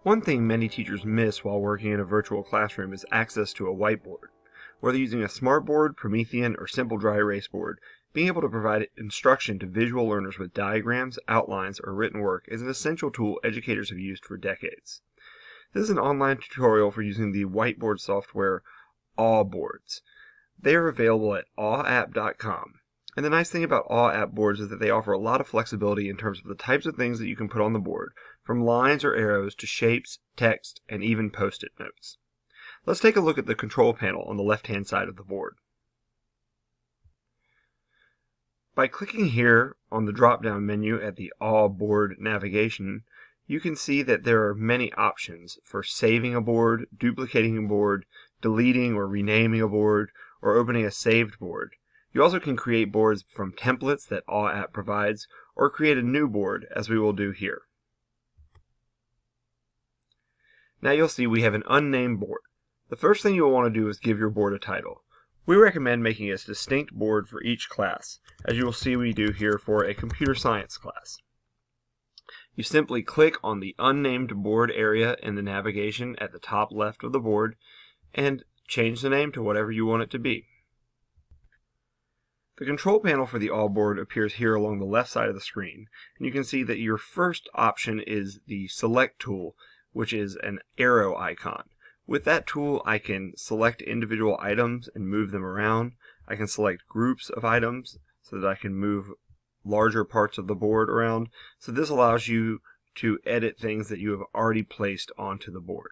One thing many teachers miss while working in a virtual classroom is access to a whiteboard. Whether using a smartboard, Promethean, or simple dry erase board, being able to provide instruction to visual learners with diagrams, outlines, or written work is an essential tool educators have used for decades. This is an online tutorial for using the whiteboard software AWWApp. They are available at AWWApp.com. And the nice thing about AWWApp boards is that they offer a lot of flexibility in terms of the types of things that you can put on the board, from lines or arrows to shapes, text, and even post-it notes. Let's take a look at the control panel on the left-hand side of the board. By clicking here on the drop-down menu at the All Board navigation, you can see that there are many options for saving a board, duplicating a board, deleting or renaming a board, or opening a saved board. You also can create boards from templates that AWWApp provides, or create a new board, as we will do here. Now you'll see we have an unnamed board. The first thing you'll want to do is give your board a title. We recommend making a distinct board for each class, as you will see we do here for a computer science class. You simply click on the unnamed board area in the navigation at the top left of the board and change the name to whatever you want it to be. The control panel for the All board appears here along the left side of the screen, and you can see that your first option is the Select tool, which is an arrow icon. With that tool, I can select individual items and move them around. I can select groups of items so that I can move larger parts of the board around. So this allows you to edit things that you have already placed onto the board.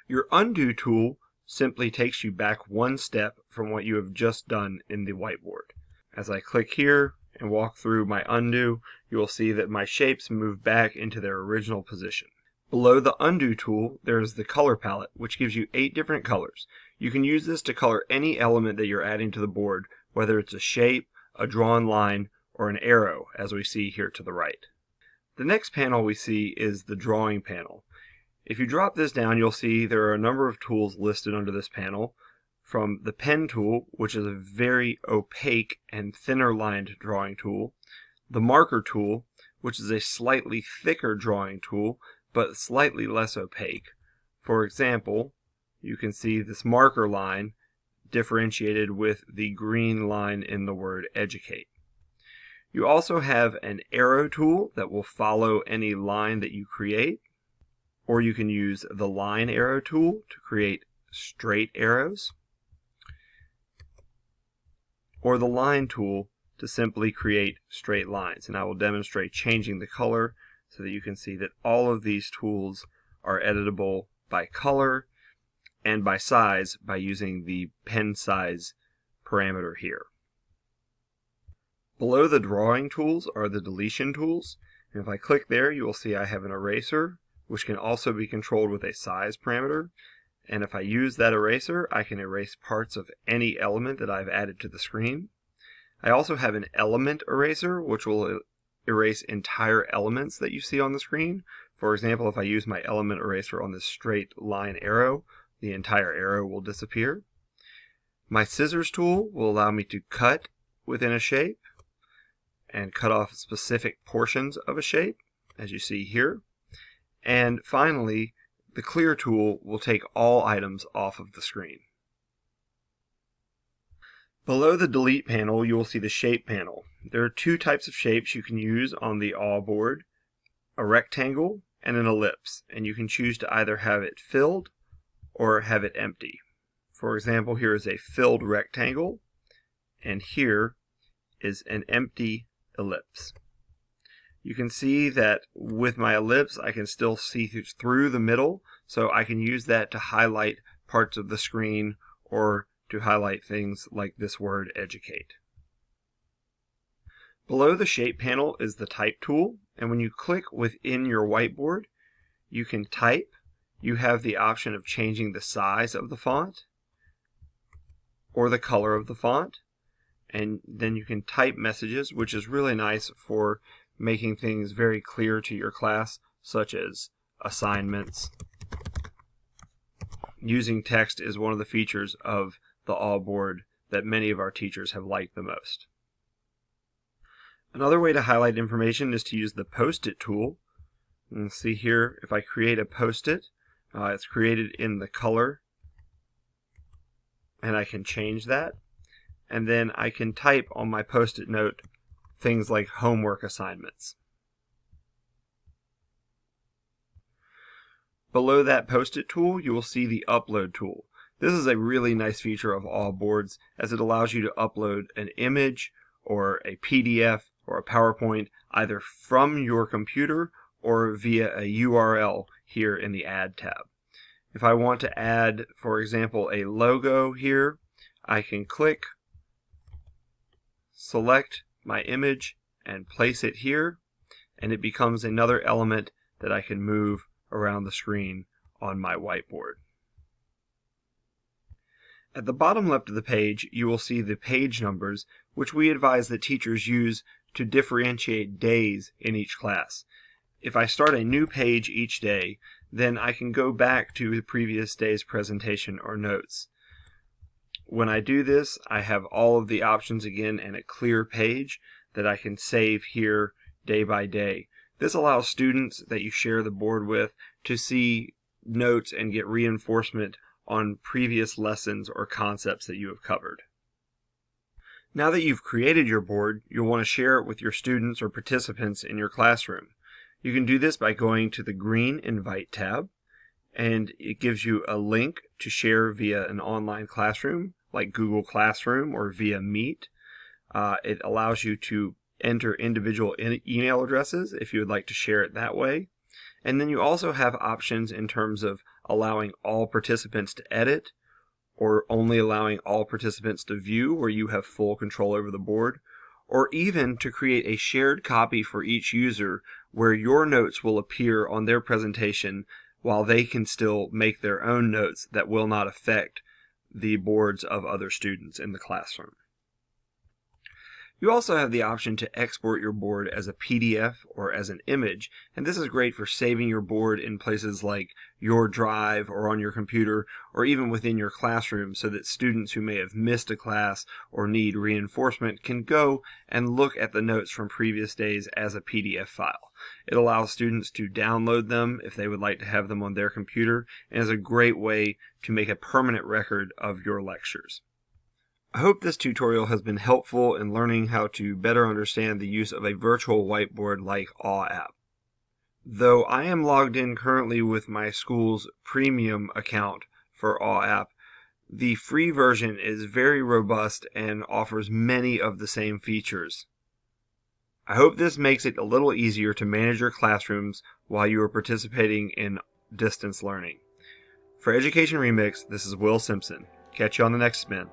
Your Undo tool simply takes you back one step from what you have just done in the whiteboard. As I click here and walk through my Undo, you will see that my shapes move back into their original position. Below the Undo tool, there is the color palette, which gives you 8 different colors. You can use this to color any element that you're adding to the board, whether it's a shape, a drawn line, or an arrow, as we see here to the right. The next panel we see is the Drawing panel. If you drop this down, you'll see there are a number of tools listed under this panel, from the Pen tool, which is a very opaque and thinner lined drawing tool, the Marker tool, which is a slightly thicker drawing tool, but slightly less opaque. For example, you can see this marker line differentiated with the green line in the word Educate. You also have an Arrow tool that will follow any line that you create, or you can use the Line Arrow tool to create straight arrows, or the Line tool to simply create straight lines. And I will demonstrate changing the color so that you can see that all of these tools are editable by color and by size by using the pen size parameter here. Below the drawing tools are the deletion tools, and if I click there, you will see I have an eraser, which can also be controlled with a size parameter. And if I use that eraser, I can erase parts of any element that I've added to the screen. I also have an element eraser, which will erase entire elements that you see on the screen. For example, if I use my element eraser on this straight line arrow, the entire arrow will disappear. My Scissors tool will allow me to cut within a shape and cut off specific portions of a shape, as you see here. And finally, the Clear tool will take all items off of the screen. Below the Delete panel, you will see the Shape panel. There are 2 types of shapes you can use on the All board, a rectangle and an ellipse, and you can choose to either have it filled or have it empty. For example, here is a filled rectangle, and here is an empty ellipse. You can see that with my ellipse I can still see through the middle, so I can use that to highlight parts of the screen or to highlight things like this word Educate. Below the Shape panel is the Type tool, and when you click within your whiteboard, you can type. You have the option of changing the size of the font or the color of the font, and then you can type messages, which is really nice for making things very clear to your class, such as assignments. Using text is one of the features of the All board that many of our teachers have liked the most. Another way to highlight information is to use the Post-it tool, And see here, if I create a post-it, it's created in the color, and I can change that. And then I can type on my post-it note things like homework assignments. Below that post-it tool, you will see the upload tool. This is a really nice feature of all boards, as it allows you to upload an image or a PDF or a PowerPoint either from your computer or via a URL here in the Add tab. If I want to add, for example, a logo here, I can click, select my image, and place it here, and it becomes another element that I can move around the screen on my whiteboard. At the bottom left of the page, you will see the page numbers, which we advise that teachers use to differentiate days in each class. If I start a new page each day, then I can go back to the previous day's presentation or notes. When I do this, I have all of the options again and a clear page that I can save here day by day. This allows students that you share the board with to see notes and get reinforcement on previous lessons or concepts that you have covered. Now that you've created your board, you'll want to share it with your students or participants in your classroom. You can do this by going to the green Invite tab, and it gives you a link to share via an online classroom like Google Classroom or via Meet. It allows you to enter individual email addresses if you would like to share it that way. And then you also have options in terms of allowing all participants to edit, or only allowing all participants to view where you have full control over the board, or even to create a shared copy for each user where your notes will appear on their presentation while they can still make their own notes that will not affect the boards of other students in the classroom. You also have the option to export your board as a PDF or as an image, and this is great for saving your board in places like your drive or on your computer or even within your classroom, so that students who may have missed a class or need reinforcement can go and look at the notes from previous days as a PDF file. It allows students to download them if they would like to have them on their computer, and is a great way to make a permanent record of your lectures. I hope this tutorial has been helpful in learning how to better understand the use of a virtual whiteboard like AWWApp. Though I am logged in currently with my school's premium account for AWWApp, the free version is very robust and offers many of the same features. I hope this makes it a little easier to manage your classrooms while you are participating in distance learning. For Education Remix, this is Will Simpson. Catch you on the next spin.